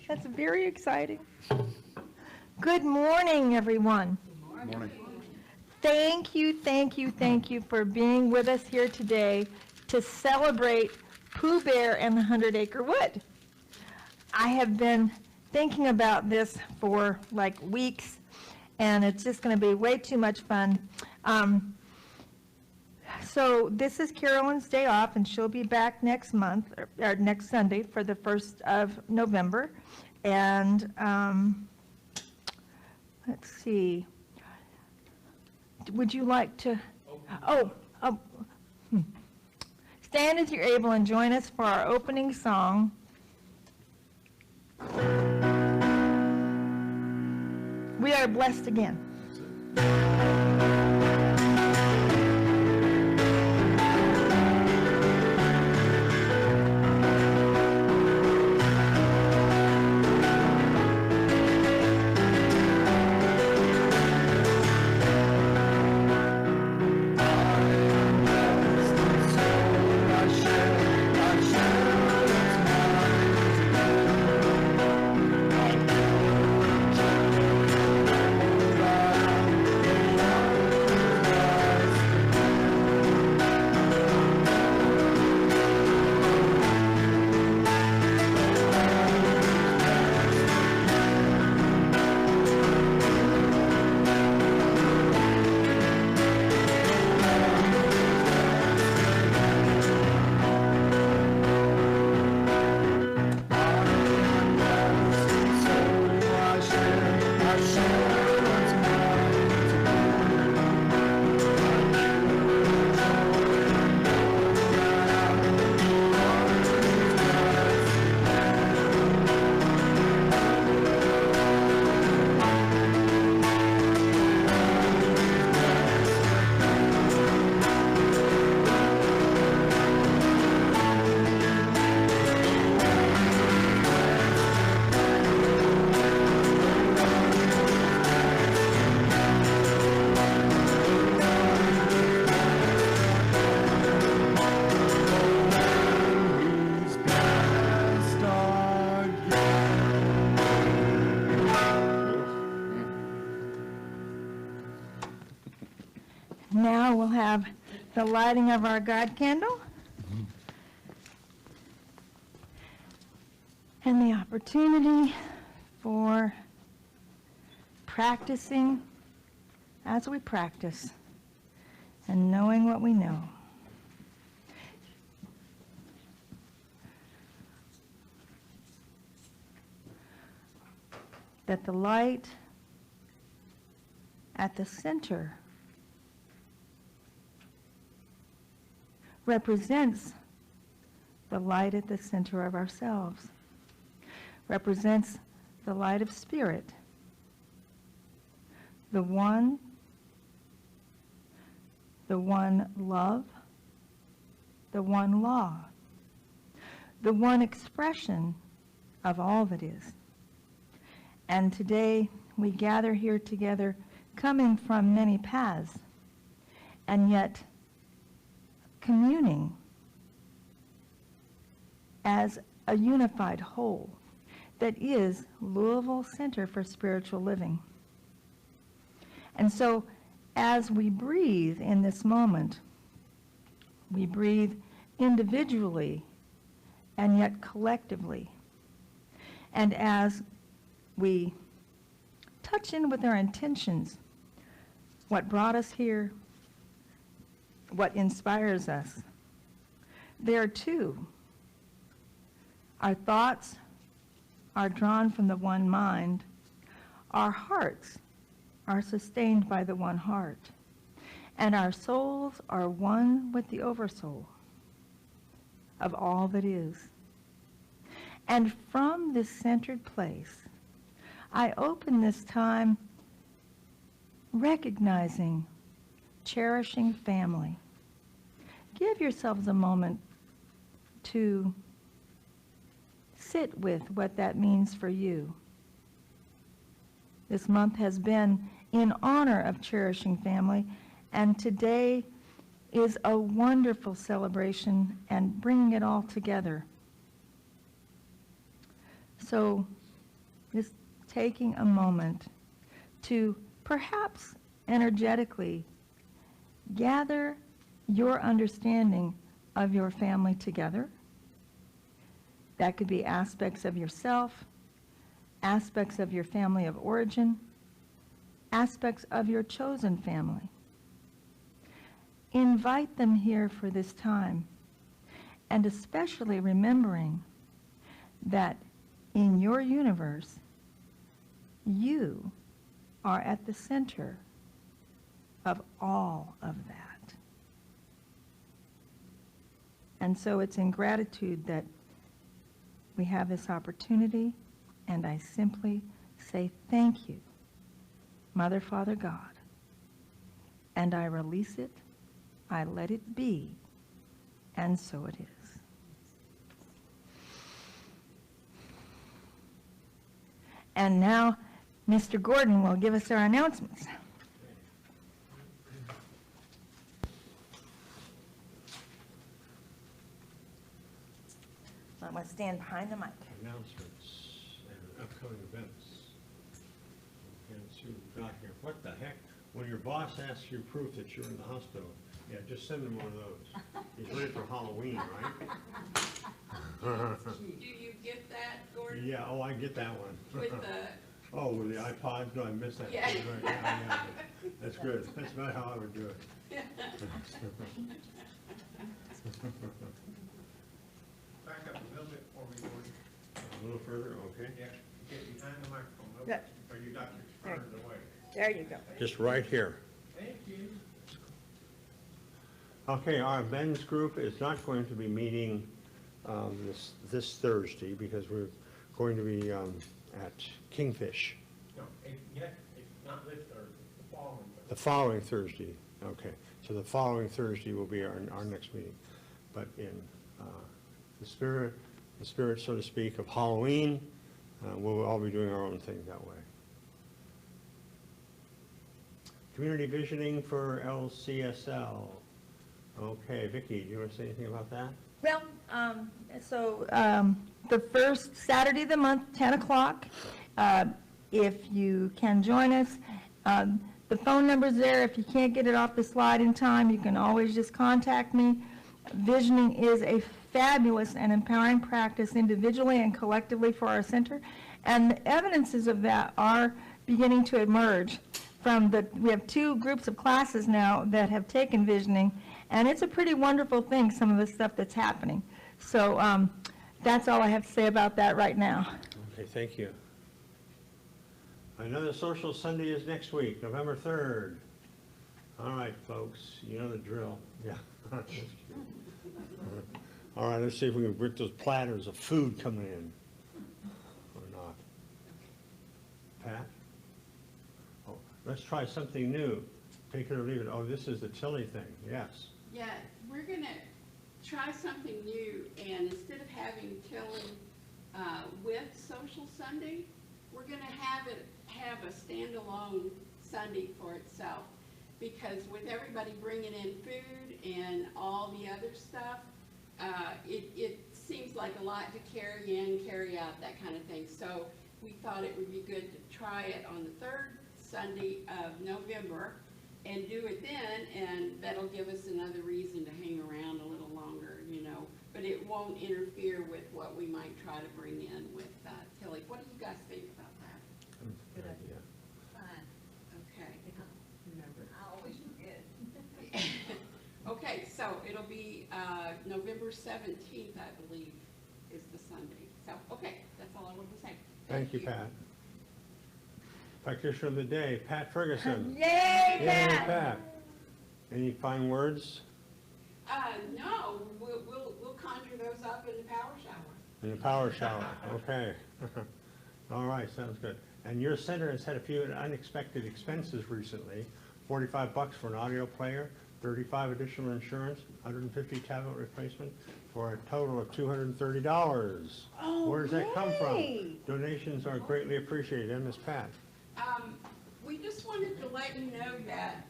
That's very exciting. Good morning, everyone. Good morning. Thank you for being with us here today to celebrate Pooh Bear and the 100-Acre Wood. I have been thinking about this for like weeks, and it's just going to be way too much fun. So this is Carolyn's day off, and she'll be back next month, or next Sunday for the 1st of November. And let's see. Would you like to? Stand as you're able and join us for our opening song. We are blessed again. Now we'll have the lighting of our God candle and the opportunity for practicing as we practice and knowing what we know. That the light at the center represents the light at the center of ourselves, represents the light of spirit, the one love, the one law, the one expression of all that is. And today we gather here together, coming from many paths, and yet communing as a unified whole that is Louisville Center for Spiritual Living. And so as we breathe in this moment, we breathe individually and yet collectively. And as we touch in with our intentions, what brought us here, what inspires us, there too, our thoughts are drawn from the one mind, our hearts are sustained by the one heart, and our souls are one with the oversoul of all that is. And from this centered place, I open this time recognizing, cherishing family. Give yourselves a moment to sit with what that means for you. This month has been in honor of cherishing family, and today is a wonderful celebration and bringing it all together. So just taking a moment to perhaps energetically gather your understanding of your family together. That could be aspects of yourself, aspects of your family of origin, aspects of your chosen family. Invite them here for this time, and especially remembering that in your universe, you are at the center of all of that. And so it's in gratitude that we have this opportunity, and I simply say thank you, Mother, Father, God, and I release it, I let it be, and so it is. And now, Mr. Gordon will give us our announcements. I'm going to stand behind the mic. Announcements and upcoming events. And see what we've got here. What the heck? When your boss asks you proof that you're in the hospital, yeah, just send him one of those. He's ready for Halloween, right? Do you get that, Gordon? Yeah, oh, I get that one. With the... Oh, with the iPod? No, I missed that. Yeah. Right. Yeah. That's good. That's about how I would do it. Back up a little bit for me, Gordon. A little further, okay. Yeah, get behind the microphone. Good. Or you got your further away. There you go. Just right here. Thank you. Okay, our men's group is not going to be meeting this Thursday because we're going to be at Kingfish. No, it's not this Thursday, the following Thursday. The following Thursday, okay. So the following Thursday will be our next meeting. But in the spirit, so to speak, of Halloween, we'll all be doing our own thing that way. Community visioning for LCSL. Okay, Vicky, do you want to say anything about that? Well, the first Saturday of the month, 10 o'clock, if you can join us, the phone number's there. If you can't get it off the slide in time, you can always just contact me. Visioning is a fabulous and empowering practice individually and collectively for our center, and the evidences of that are beginning to emerge we have 2 groups of classes now that have taken visioning, and it's a pretty wonderful thing, some of the stuff that's happening. So that's all I have to say about that right now. Okay, thank you. Another social Sunday is next week, November 3rd. All right, folks, you know the drill. Yeah. All right, let's see if we can get those platters of food coming in or not. Pat? Oh, let's try something new. Take it or leave it. Oh, this is the chili thing. Yes. Yeah, we're going to try something new, and instead of having chili with Social Sunday, we're going to have a standalone Sunday for itself, because with everybody bringing in food and all the other stuff, it seems like a lot to carry in, carry out, that kind of thing. So we thought it would be good to try it on the 3rd Sunday of November and do it then, and that'll give us another reason to hang around a little longer, you know. But it won't interfere with what we might try to bring in with Tilly. What do you guys think about that? Good idea. Fine. Okay. Remember, I always forget. Okay, so it'll be November 17th, I believe, is the Sunday. So, okay, that's all I wanted to say. Thank you, Pat. Practitioner of the day, Pat Ferguson. Yay, Yay, Pat! Pat. Any fine words? No, we'll conjure those up in the power shower. In the power shower, okay. All right, sounds good. And your center has had a few unexpected expenses recently. $45 for an audio player, $35 additional insurance, $150 tablet replacement, for a total of $230. Oh, Where does that come from? yay. Donations are greatly appreciated. And Ms. Pat? We just wanted to let you know that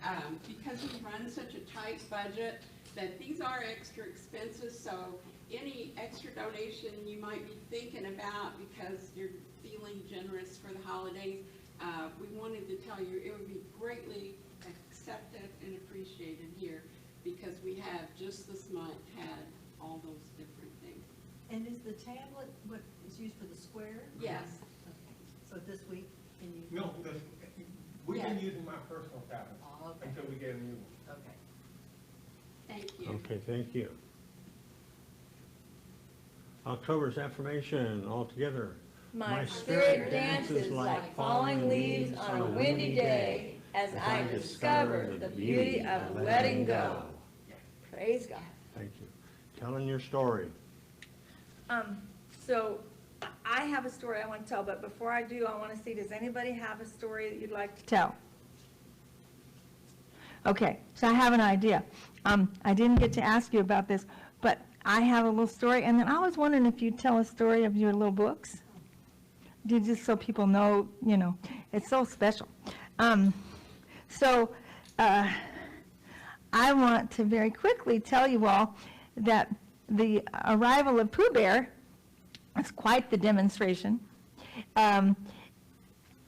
because we run such a tight budget, that these are extra expenses, so any extra donation you might be thinking about because you're feeling generous for the holidays, we wanted to tell you it would be greatly accepted and appreciated here because we have just this month had all those different things. And is the tablet what is used for the square? Yes. Okay. So this week, can you? No, we've been Yes. using my personal tablet Oh, okay. until we get a new one. Okay. Thank you. Okay, thank you. October's affirmation altogether. My spirit dances like falling leaves on a windy day as I discover the beauty of letting go. Praise God. Thank you. Telling your story. So I have a story I want to tell, but before I do, I want to see, does anybody have a story that you'd like to tell? Okay, so I have an idea. I didn't get to ask you about this, but I have a little story, and then I was wondering if you'd tell a story of your little books. Just so people know, you know, it's so special. So I want to very quickly tell you all that the arrival of Pooh Bear was quite the demonstration.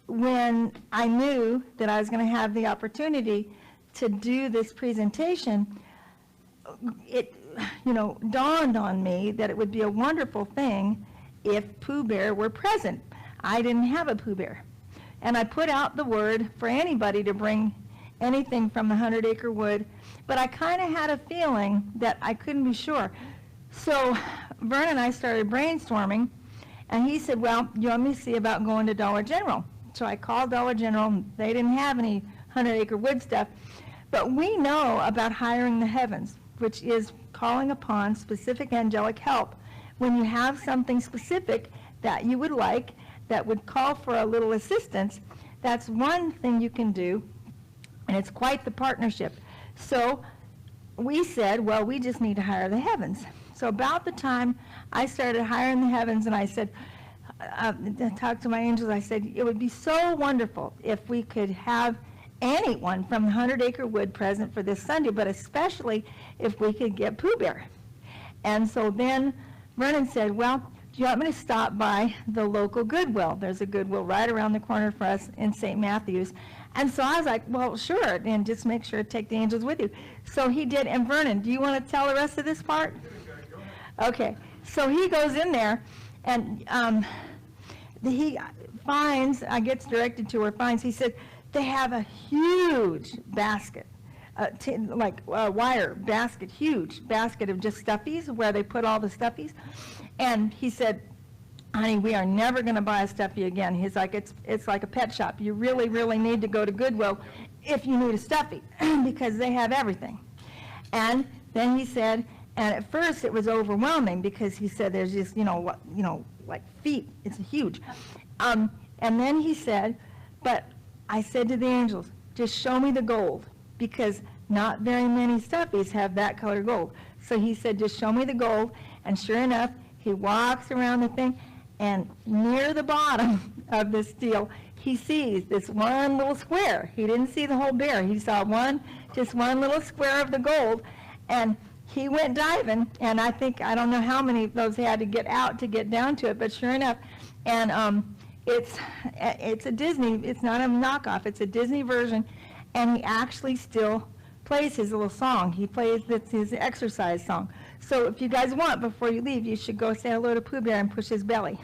When I knew that I was going to have the opportunity to do this presentation, it, you know, dawned on me that it would be a wonderful thing if Pooh Bear were present. I didn't have a Pooh Bear. And I put out the word for anybody to bring anything from the 100-acre wood, but I kind of had a feeling that I couldn't be sure. So Vern and I started brainstorming, and he said, well, you want me to see about going to Dollar General? So I called Dollar General. They didn't have any 100-acre wood stuff. But we know about hiring the heavens, which is calling upon specific angelic help. When you have something specific that you would like, that would call for a little assistance, that's one thing you can do, and it's quite the partnership. So we said, well, we just need to hire the heavens. So about the time I started hiring the heavens, and I said, I talked to my angels, I said, it would be so wonderful if we could have anyone from the 100-acre wood present for this Sunday, but especially if we could get Pooh Bear. And so then Vernon said, well, do you want me to stop by the local Goodwill? There's a Goodwill right around the corner for us in St. Matthews. And so I was like, well, sure, and just make sure to take the angels with you. So he did. And Vernon, do you want to tell the rest of this part? Okay. So he goes in there, and he finds, gets directed to or finds, he said, they have a huge basket, wire basket, huge basket of just stuffies where they put all the stuffies. And he said, honey, we are never going to buy a stuffy again. He's like, it's like a pet shop. You really, really need to go to Goodwill if you need a stuffy because they have everything. And then he said, and at first it was overwhelming because he said there's just, like feet. It's huge. And then he said, but I said to the angels, just show me the gold because not very many stuffies have that color gold. So he said, just show me the gold. And sure enough, he walks around the thing, and near the bottom of this deal, he sees this one little square. He didn't see the whole bear. He saw just one little square of the gold, and he went diving, and I don't know how many of those he had to get out to get down to it, but sure enough, and it's a Disney, it's not a knockoff, it's a Disney version, and he actually still plays his little song. He plays his exercise song. So if you guys want, before you leave, you should go say hello to Pooh Bear and push his belly.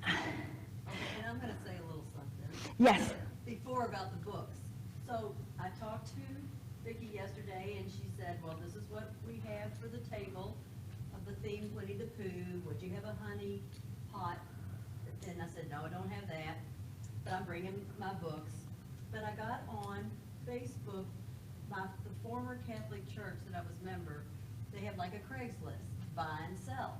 Okay, and I'm going to say a little something. Yes. Before about the books. So I talked to Vicky yesterday, and she said, well, this is what we have for the table of the theme Winnie the Pooh. Would you have a honey pot? And I said, no, I don't have that, but I'm bringing my books. But I got on Facebook, the former Catholic church that I was a member, they have like a Craigslist, buy and sell.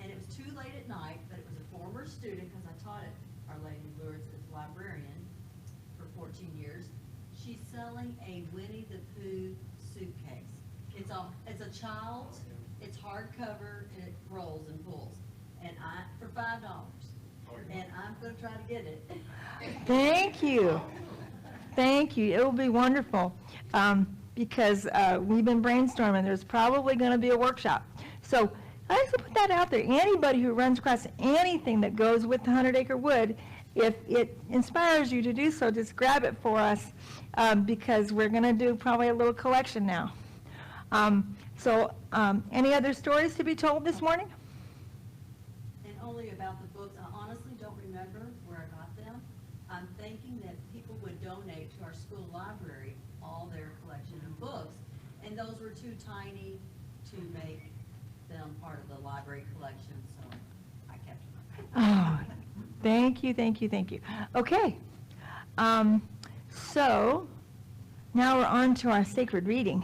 And it was too late at night, but it was a former student, because I taught at Our Lady of Lourdes as a librarian for 14 years. She's selling a Winnie the Pooh suitcase. It's a child's, it's hardcover, and it rolls and pulls. And for $5. And I'm going to try to get it. Thank you. Thank you. It will be wonderful. because we've been brainstorming. There's probably going to be a workshop. So I like to put that out there. Anybody who runs across anything that goes with the 100-acre wood, if it inspires you to do so, just grab it for us, because we're going to do probably a little collection now. Any other stories to be told this morning? And only about the books. I honestly don't remember where I got them. I'm thinking that people would donate to our school library all their collection of books, and those were too tiny to make them part of the library collection, so I kept them. Oh, thank you, thank you, thank you. Okay, so now we're on to our sacred reading.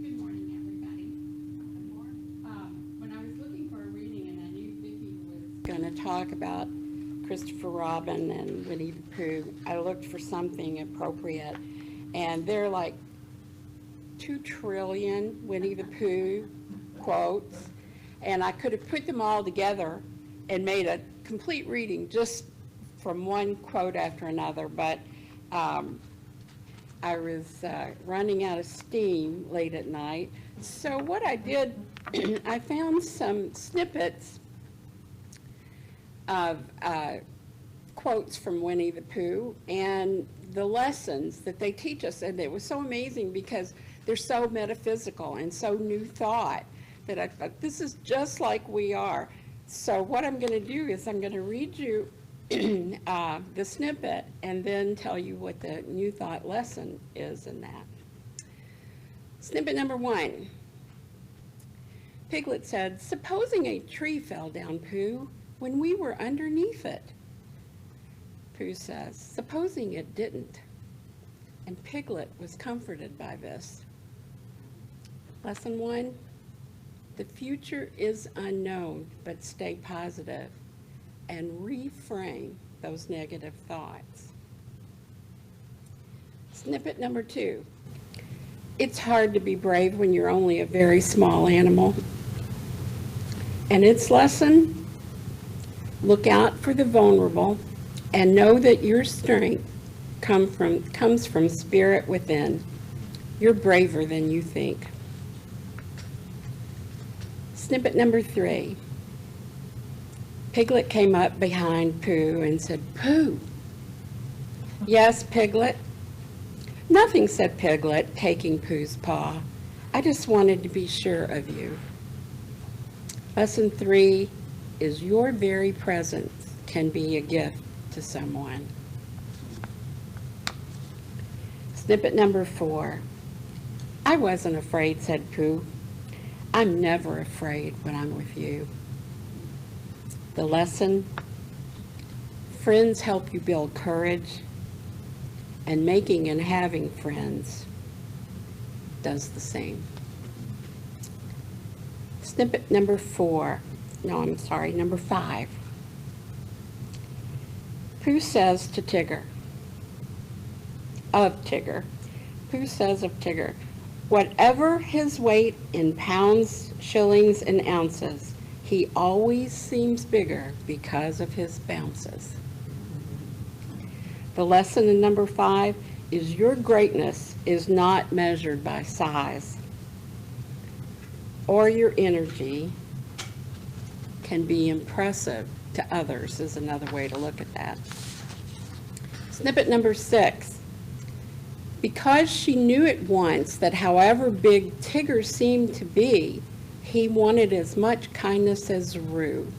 Good morning, everybody. When I was looking for a reading and I knew Vicky was going to talk about Christopher Robin and Winnie the Pooh, I looked for something appropriate. And there are like 2 trillion Winnie the Pooh quotes, and I could have put them all together and made a complete reading just from one quote after another, but I was running out of steam late at night. So what I did, I found some snippets of quotes from Winnie the Pooh and the lessons that they teach us. And it was so amazing because they're so metaphysical and so new thought that I thought, this is just like we are. So what I'm going to do is I'm going to read you the snippet and then tell you what the new thought lesson is in that. Snippet number 1. Piglet said, "Supposing a tree fell down, Pooh, when we were underneath it." Pooh says, "Supposing it didn't." And Piglet was comforted by this. Lesson 1. The future is unknown, but stay positive and reframe those negative thoughts. Snippet number 2. It's hard to be brave when you're only a very small animal. And its lesson, look out for the vulnerable and know that your strength comes from spirit within. You're braver than you think. Snippet number 3. Piglet came up behind Pooh and said, "Pooh." "Yes, Piglet." "Nothing," said Piglet, taking Pooh's paw. "I just wanted to be sure of you." Lesson 3 is your very presence can be a gift to someone. Snippet number 4. "I wasn't afraid," said Pooh. "I'm never afraid when I'm with you." The lesson, friends help you build courage, and making and having friends does the same. Snippet number 5. Pooh says to Tigger, Pooh says of Tigger, "Whatever his weight in pounds, shillings, and ounces, he always seems bigger because of his bounces." The lesson in number 5 is your greatness is not measured by size, or your energy can be impressive to others is another way to look at that. Snippet number 6. Because she knew at once that however big Tigger seemed to be, he wanted as much kindness as Roo.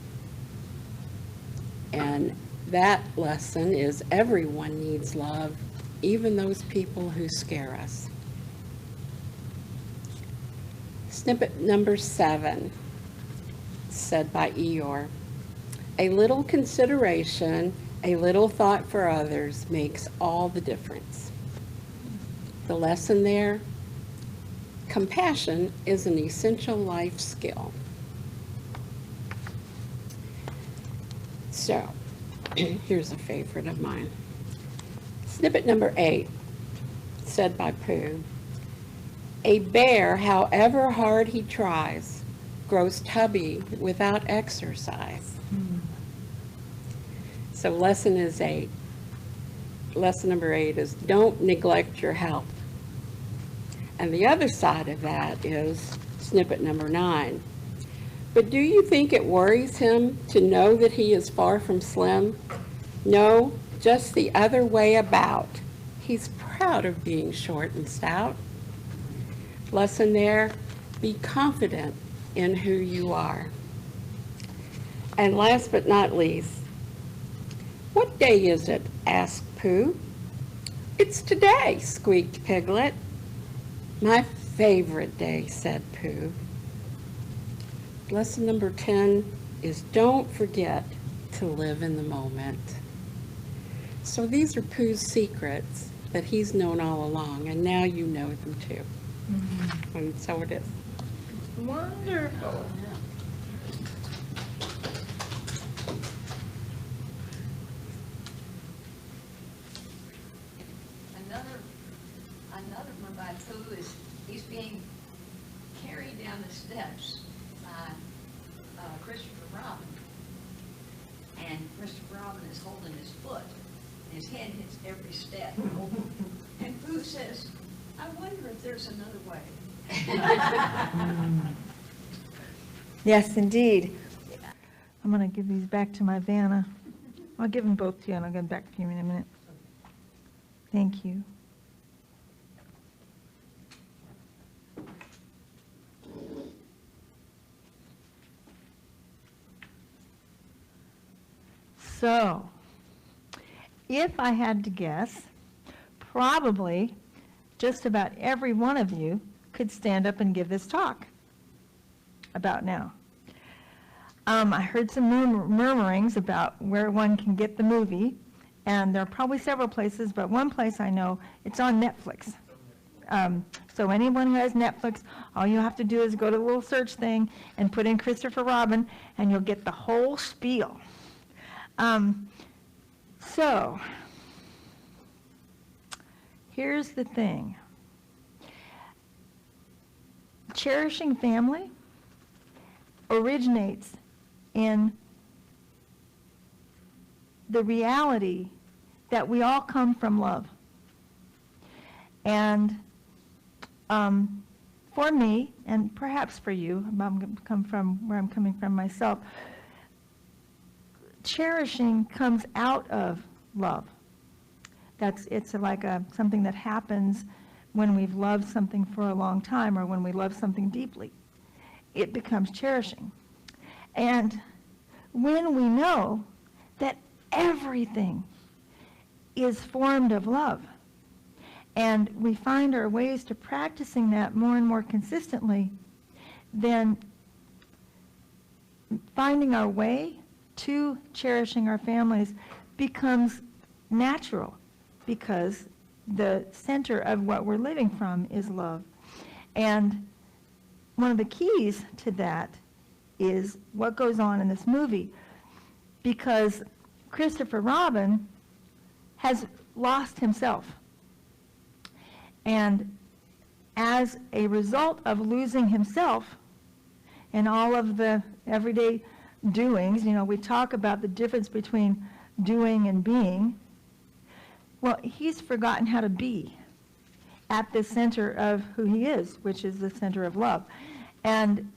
And that lesson is everyone needs love, even those people who scare us. Snippet number 7, said by Eeyore, "A little consideration, a little thought for others makes all the difference." The lesson there, compassion is an essential life skill. So, Here's a favorite of mine. Snippet number 8, said by Pooh. A bear, however hard he tries, grows tubby without exercise. So lesson is 8. Lesson number 8 is don't neglect your health. And the other side of that is snippet number 9. But do you think it worries him to know that he is far from slim? No, just the other way about. He's proud of being short and stout. Lesson there, be confident in who you are. And last but not least, what day is it? Asked Pooh. It's today, squeaked Piglet. My favorite day, said Pooh. Lesson number 10 is don't forget to live in the moment. So these are Pooh's secrets that he's known all along, and now you know them too. And so it is. Wonderful. Another one by Pooh is he's being carried down the steps by Christopher Robin. And Christopher Robin is holding his foot. And his head hits every step. And Pooh says, I wonder if there's another way. Yes, indeed. I'm going to give these back to my Vanna. I'll give them both to you, and I'll get them back to you in a minute. Thank you. So, if I had to guess, probably just about every one of you could stand up and give this talk about now. I heard some murmurings about where one can get the movie, and there are probably several places, but one place I know, it's on Netflix. So anyone who has Netflix, all you have to do is go to the little search thing and put in Christopher Robin, and you'll get the whole spiel. So, here's the thing. Cherishing family originates in the reality that we all come from love. And for me, and perhaps for you, I'm going to come from where I'm coming from myself, cherishing comes out of love. It's like something that happens when we've loved something for a long time or when we love something deeply. It becomes cherishing. And when we know that everything is formed of love, and we find our ways to practicing that more and more consistently, then finding our way to cherishing our families becomes natural, because the center of what we're living from is love. And one of the keys to that is what goes on in this movie, because Christopher Robin has lost himself. And as a result of losing himself and all of the everyday doings, we talk about the difference between doing and being. Well, he's forgotten how to be at the center of who he is, which is the center of love. And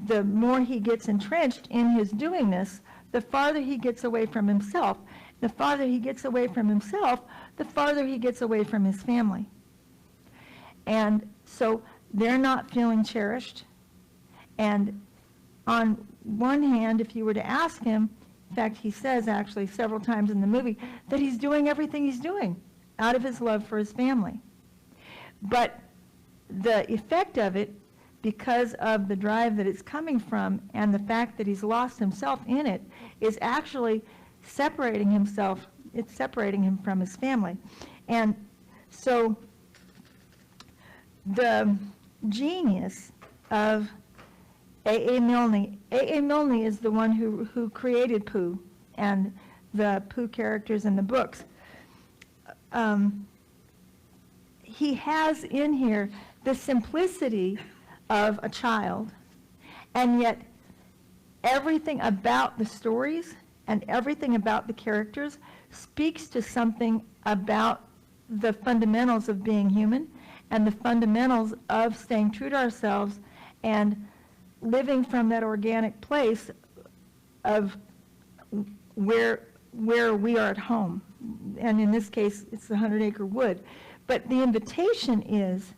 the more he gets entrenched in his doingness, the farther he gets away from himself. The farther he gets away from himself, the farther he gets away from his family. And so they're not feeling cherished. And on one hand, if you were to ask him, in fact, he says actually several times in the movie that he's doing everything he's doing out of his love for his family. But the effect of it, because of the drive that it's coming from and the fact that he's lost himself in it, is actually separating himself. It's separating him from his family. And so the genius of A.A. Milne is the one who created Pooh, and the Pooh characters in the books. He has in here the simplicity of a child, and yet everything about the stories and everything about the characters speaks to something about the fundamentals of being human and the fundamentals of staying true to ourselves and living from that organic place of where we are at home. And in this case, it's the 100-acre wood. But the invitation is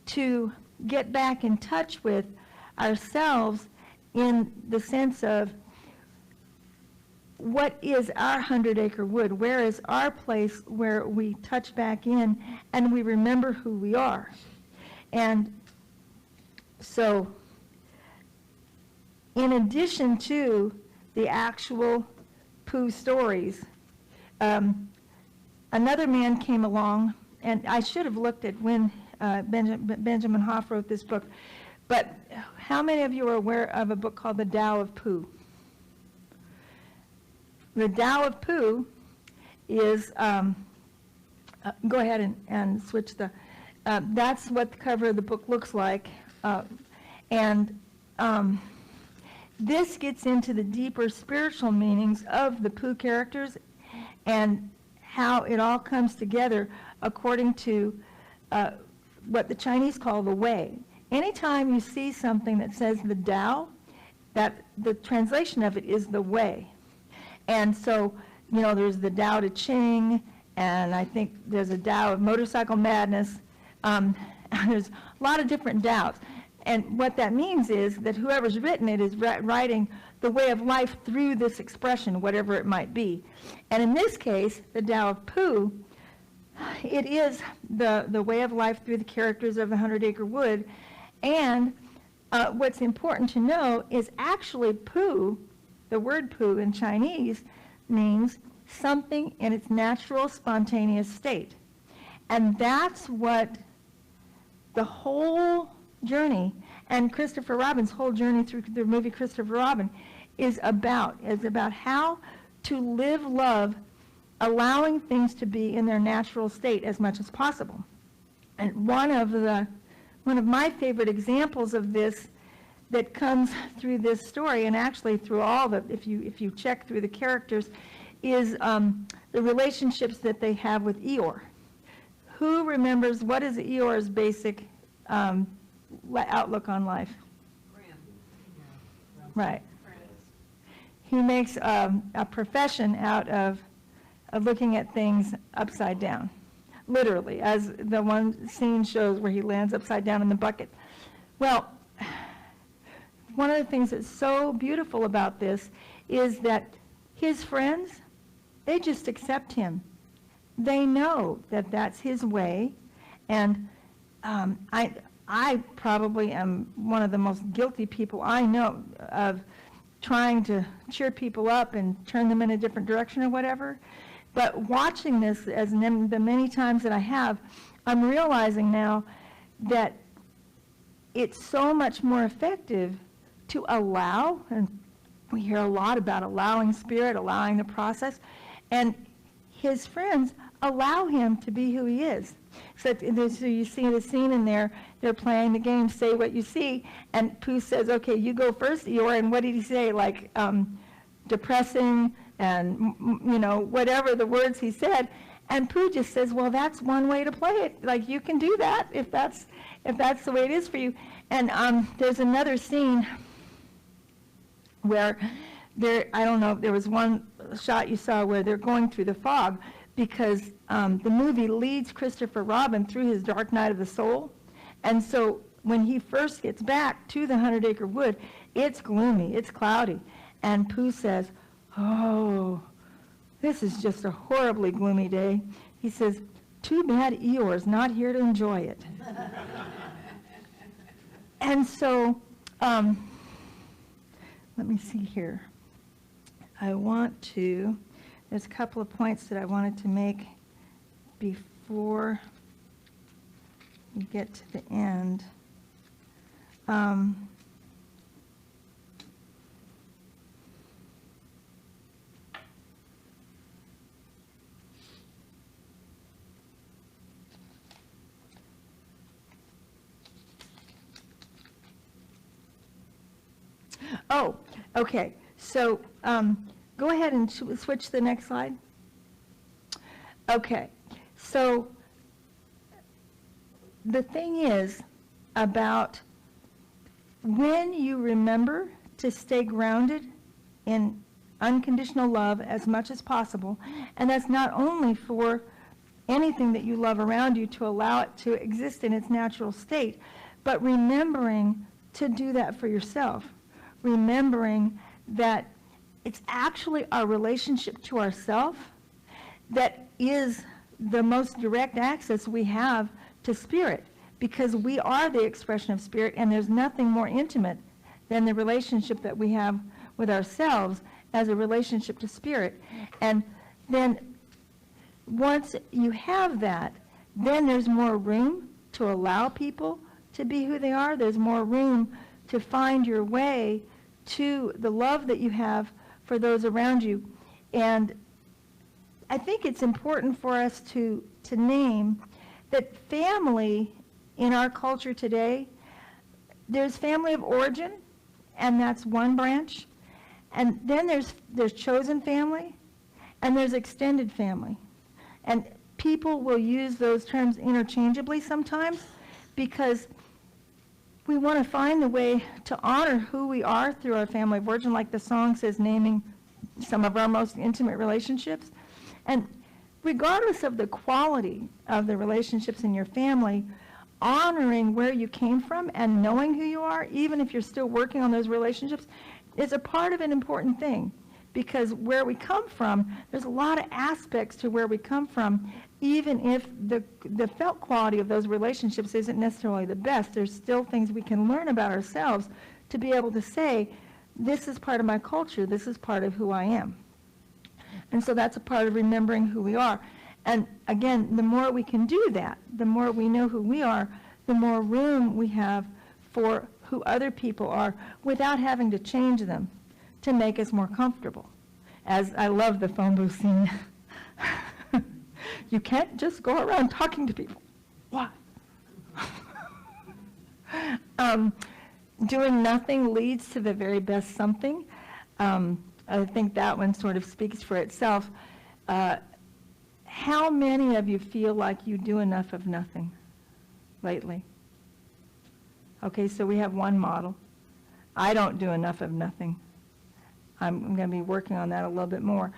to get back in touch with ourselves in the sense of what is our 100-acre wood? Where is our place where we touch back in and we remember who we are? And so, in addition to the actual Pooh stories, another man came along, and I should have looked at when Benjamin Hoff wrote this book, but how many of you are aware of a book called The Tao of Pooh? The Tao of Pooh is, go ahead and switch the, that's what the cover of the book looks like. This gets into the deeper spiritual meanings of the Pooh characters and how it all comes together according to what the Chinese call the way. Anytime you see something that says the Tao, that the translation of it is the way. And so, you know, there's the Tao Te Ching, and I think there's a Tao of motorcycle madness. There's a lot of different Taos. And what that means is that whoever's written it is writing the way of life through this expression, whatever it might be. And in this case, the Tao of Pooh, it is the way of life through the characters of the 100-acre wood. And what's important to know is actually Pooh, the word Pooh in Chinese, means something in its natural, spontaneous state. And that's what the whole journey, and Christopher Robin's whole journey through the movie Christopher Robin is about how to live love, allowing things to be in their natural state as much as possible. And one of my favorite examples of this that comes through this story, and actually through all the, if you check through the characters, is the relationships that they have with Eeyore. Who remembers what is Eeyore's basic outlook on life? Right. He makes a profession out of looking at things upside down, literally, as the one scene shows where he lands upside down in the bucket. Well, one of the things that's so beautiful about this is that his friends, they just accept him. They know that that's his way, and I probably am one of the most guilty people I know of trying to cheer people up and turn them in a different direction or whatever. But watching this, as the many times that I have, I'm realizing now that it's so much more effective to allow, and we hear a lot about allowing spirit, allowing the process, and his friends allow him to be who he is. So you see the scene in there, they're playing the game, say what you see, and Pooh says, okay, you go first, Eeyore, and what did he say? Like, depressing, and, you know, whatever the words he said, and Pooh just says, well, that's one way to play it. Like, you can do that if that's the way it is for you. And there's another scene where I don't know, there was one shot you saw where they're going through the fog, because the movie leads Christopher Robin through his dark night of the soul. And so when he first gets back to the 100-acre wood, it's gloomy, it's cloudy. And Pooh says, oh, this is just a horribly gloomy day. He says, too bad Eeyore's not here to enjoy it. And so, let me see here. There's a couple of points that I wanted to make before we get to the end. Oh, okay. So go ahead and switch to the next slide. Okay. So the thing is about when you remember to stay grounded in unconditional love as much as possible, and that's not only for anything that you love around you to allow it to exist in its natural state, but remembering to do that for yourself. Remembering that it's actually our relationship to ourself that is the most direct access we have to spirit, because we are the expression of spirit, and there's nothing more intimate than the relationship that we have with ourselves as a relationship to spirit. And then once you have that, then there's more room to allow people to be who they are. There's more room to find your way to the love that you have for those around you. And I think it's important for us to name that family in our culture today, there's family of origin, and that's one branch. And then there's chosen family, and there's extended family. And people will use those terms interchangeably sometimes because we want to find a way to honor who we are through our family of origin, like the song says, naming some of our most intimate relationships. And regardless of the quality of the relationships in your family, honoring where you came from and knowing who you are, even if you're still working on those relationships, is a part of an important thing. Because where we come from, there's a lot of aspects to where we come from, even if the felt quality of those relationships isn't necessarily the best. There's still things we can learn about ourselves to be able to say, this is part of my culture, this is part of who I am. And so that's a part of remembering who we are. And again, the more we can do that, the more we know who we are, the more room we have for who other people are without having to change them to make us more comfortable. As I love the phone booth scene. You can't just go around talking to people. Why? Doing nothing leads to the very best something. I think that one sort of speaks for itself. How many of you feel like you do enough of nothing lately? Okay, so we have one model. I don't do enough of nothing. I'm going to be working on that a little bit more.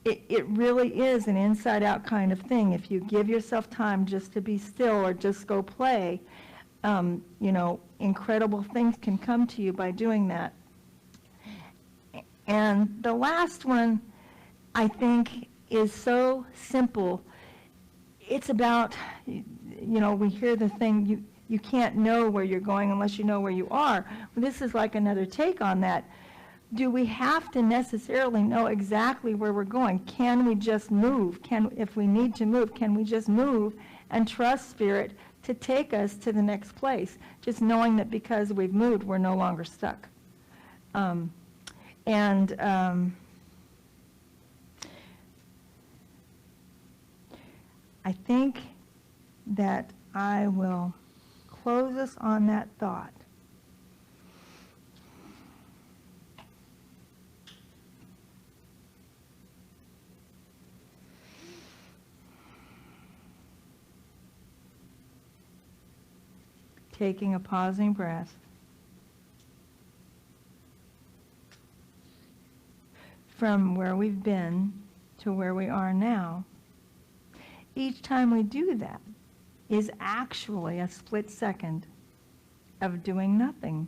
It really is an inside-out kind of thing. If you give yourself time just to be still or just go play, incredible things can come to you by doing that. And the last one, I think, is so simple. It's about, we hear the thing, you can't know where you're going unless you know where you are. Well, this is like another take on that. Do we have to necessarily know exactly where we're going? Can we just move? If we need to move, can we just move and trust Spirit to take us to the next place? Just knowing that because we've moved, we're no longer stuck. I think that I will close us on that thought. Taking a pausing breath. From where we've been to where we are now. Each time we do that is actually a split second of doing nothing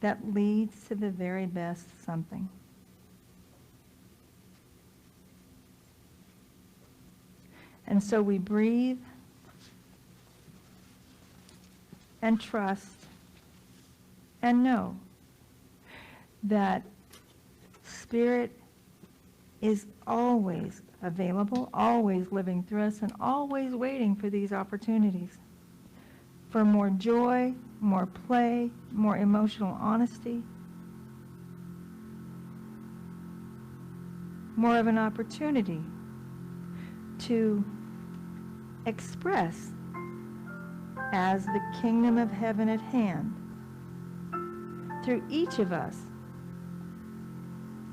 that leads to the very best something. And so we breathe and trust and know that Spirit is always available, always living through us, and always waiting for these opportunities for more joy, more play, more emotional honesty, more of an opportunity to express as the kingdom of heaven at hand through each of us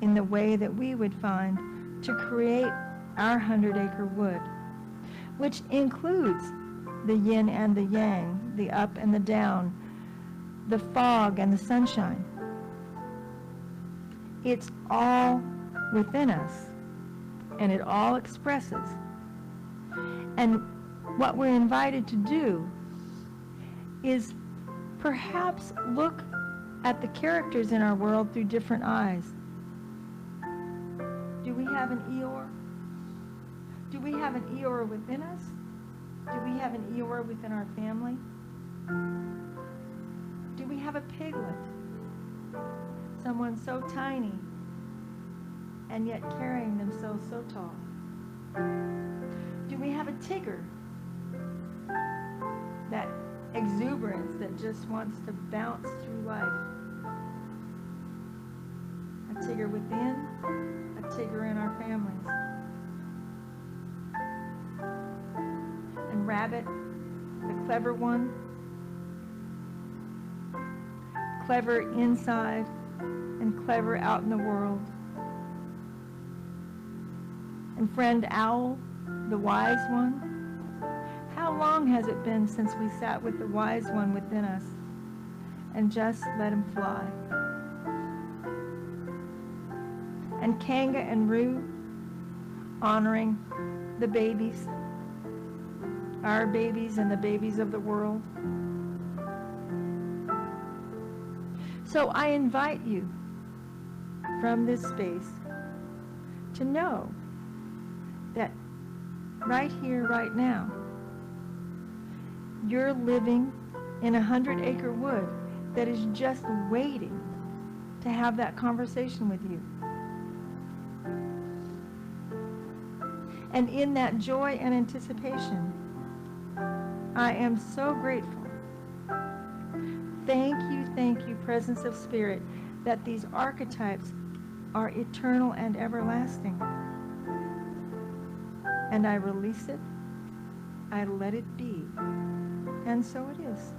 in the way that we would find to create our 100-acre wood, which includes the yin and the yang, the up and the down, the fog and the sunshine. It's all within us, and it all expresses. And what we're invited to do is perhaps look at the characters in our world through different eyes. Do we have an Eeyore? Do we have an Eeyore within us? Do we have an Eeyore within our family? Do we have a piglet? Someone so tiny and yet carrying themselves so tall. Do we have a Tigger? That exuberance that just wants to bounce through life. A Tigger within, a Tigger in our families. And Rabbit, the clever one, clever inside and clever out in the world. And friend Owl, the wise one. How long has it been since we sat with the wise one within us and just let him fly? And Kanga and Roo, honoring the babies, our babies and the babies of the world. So I invite you from this space to know that right here, right now, you're living in a 100-acre wood that is just waiting to have that conversation with you. And in that joy and anticipation, I am so grateful. Thank you, Presence of Spirit, that these archetypes are eternal and everlasting. And I release it, I let it be, and so it is.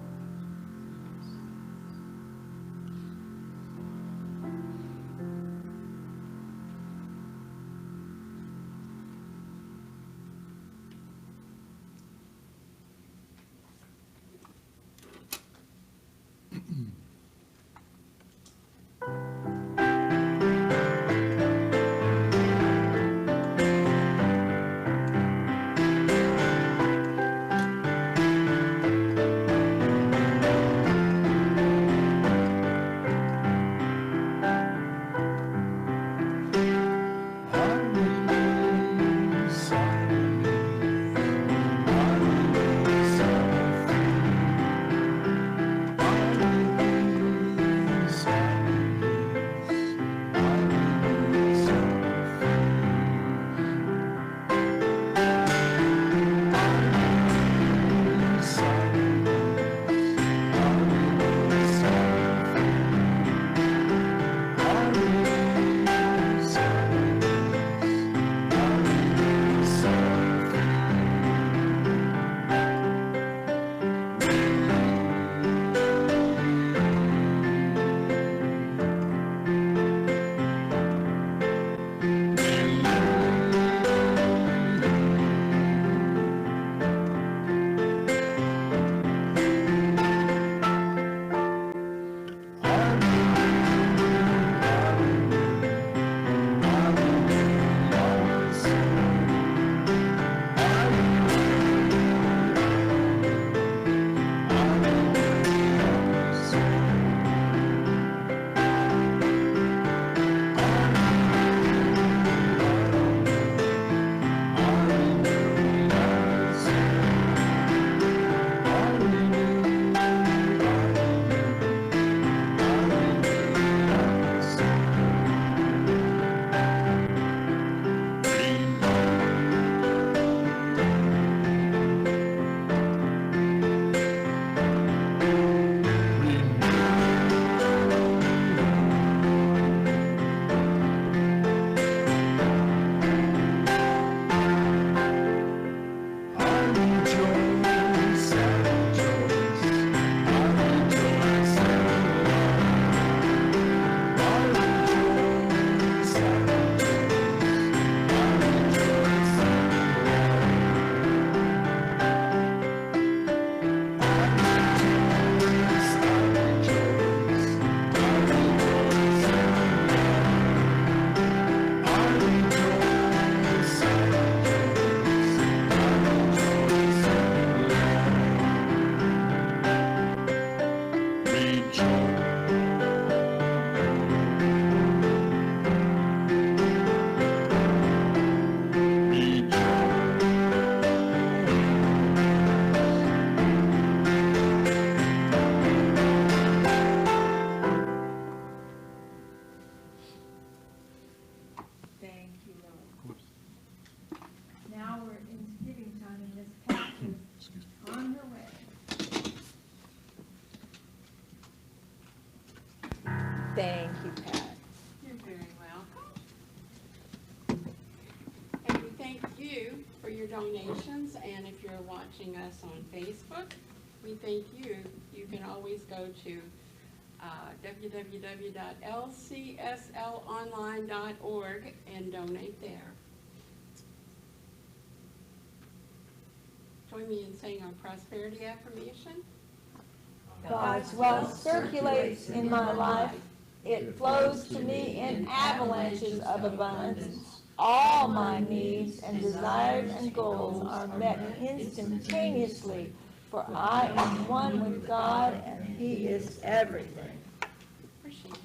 your donations, and if you're watching us on Facebook, we thank you. You can always go to www.lcslonline.org and donate there. Join me in saying our prosperity affirmation. God's wealth circulates in my life. It flows to me in avalanches of abundance. All my needs and desires and goals are met instantaneously, for I am one with God and He is everything. Appreciate it.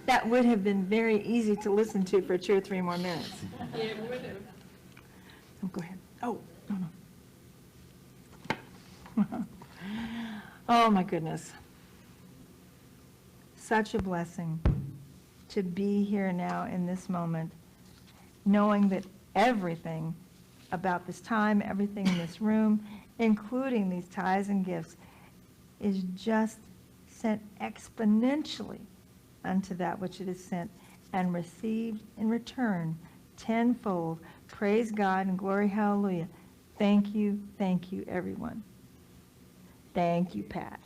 That would have been very easy to listen to for 2 or 3 more minutes. It would have. Oh, go ahead. Oh, no. Oh, my goodness. Such a blessing to be here now in this moment, knowing that everything about this time, everything in this room, including these tithes and gifts, is just sent exponentially unto that which it is sent, and received in return tenfold. Praise God and glory, hallelujah. Thank you, everyone. Thank you, Pat.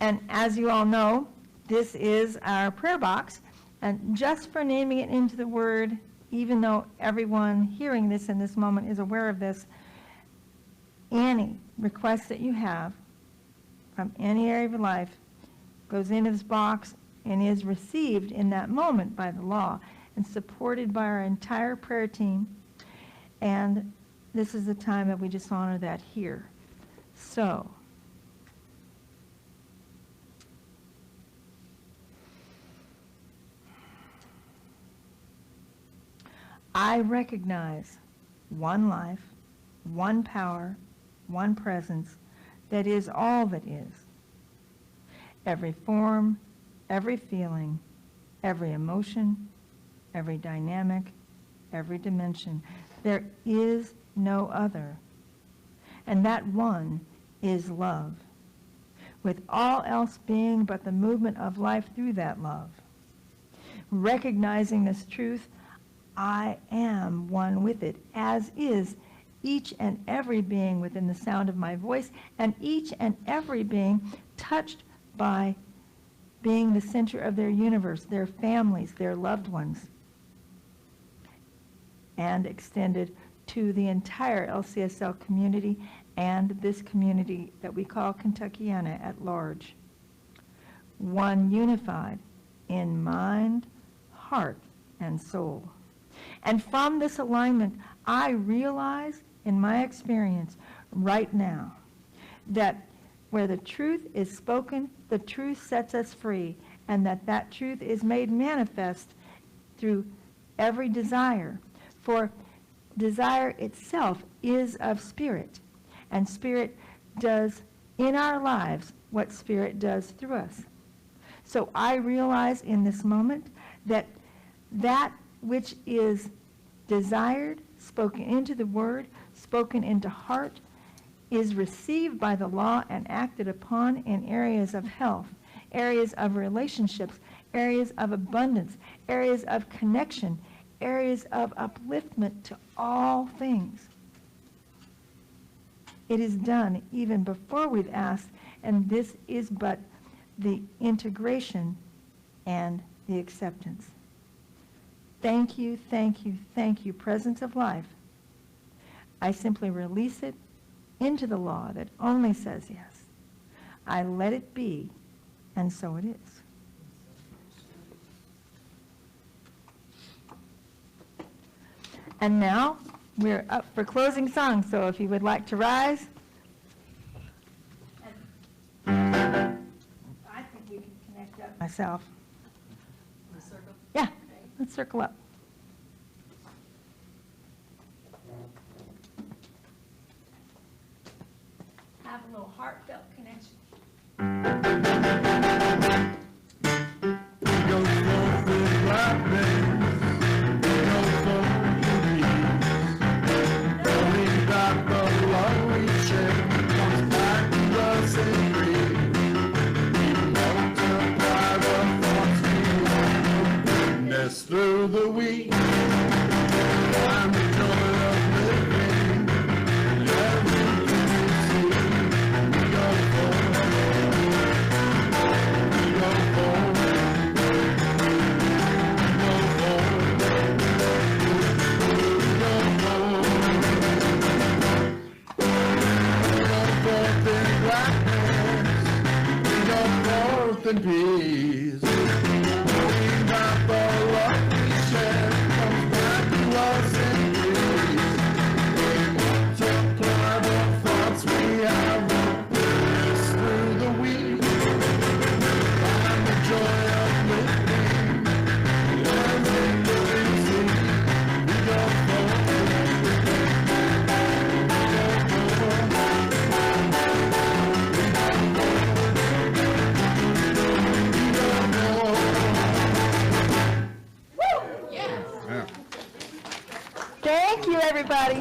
And as you all know, this is our prayer box, and just for naming it into the Word, even though everyone hearing this in this moment is aware of this, any request that you have from any area of your life goes into this box and is received in that moment by the law and supported by our entire prayer team. And this is the time that we just honor that here. So, I recognize one life, one power, one presence, that is all that is. Every form, every feeling, every emotion, every dynamic, every dimension. There is no other. And that one is love, with all else being but the movement of life through that love. Recognizing this truth, I am one with it, as is each and every being within the sound of my voice, and each and every being touched by being the center of their universe, their families, their loved ones, and extended to the entire LCSL community and this community that we call Kentuckiana at large. One unified in mind, heart, and soul. And from this alignment, I realize in my experience right now that where the truth is spoken, the truth sets us free, and that truth is made manifest through every desire. For desire itself is of spirit, and spirit does in our lives what spirit does through us. So I realize in this moment that that which is desired, spoken into the word, spoken into heart, is received by the law and acted upon in areas of health, areas of relationships, areas of abundance, areas of connection, areas of upliftment to all things. It is done even before we've asked, and this is but the integration and the acceptance. Thank you, presence of life. I simply release it into the law that only says yes. I let it be, and so it is. And now we're up for closing song, so if you would like to rise. connect up myself. The circle. Yeah, let's circle up. Have a little heartfelt connection. Go for the blackberries, go for the leaves. Knowing that the love we share comes back to us in grief. We multiply the thoughts we have, witness through the week. Find the joy of living, everything we see. We go for we go for and peace. Knowing that the love we share comes back to us in peace. We multiply the thoughts we have, witness through the week. Find the joy of living, everything we see. We go forward. Thank you, everybody.